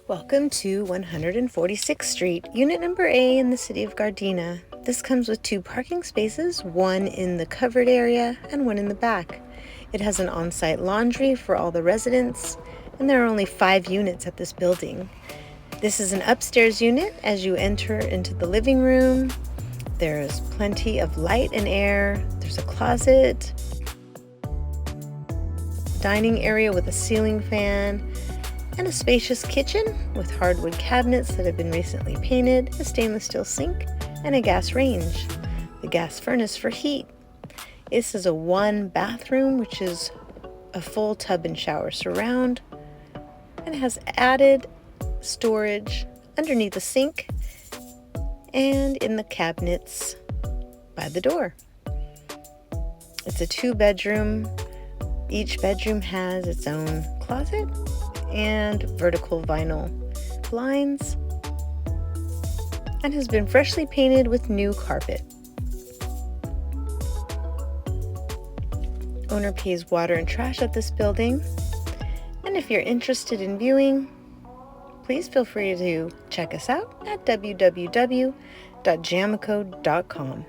Welcome to 146th Street, Unit Number A in the city of Gardena. This comes with 2 parking spaces, one in the covered area and one in the back. It has an on-site laundry for all the residents, and there are only 5 units at this building. This is an upstairs unit. As you enter into the living room, there's plenty of light and air. There's a closet, dining area with a ceiling fan, and a spacious kitchen with hardwood cabinets that have been recently painted, a stainless steel sink, and a gas range. The gas furnace for heat. This is a 1-bathroom, which is a full tub and shower surround, and it has added storage underneath the sink and in the cabinets by the door. It's a 2-bedroom. Each bedroom has its own closet and vertical vinyl blinds, and has been freshly painted with new carpet. Owner pays water and trash at this building, and if you're interested in viewing, please feel free to check us out at www.jamico.com.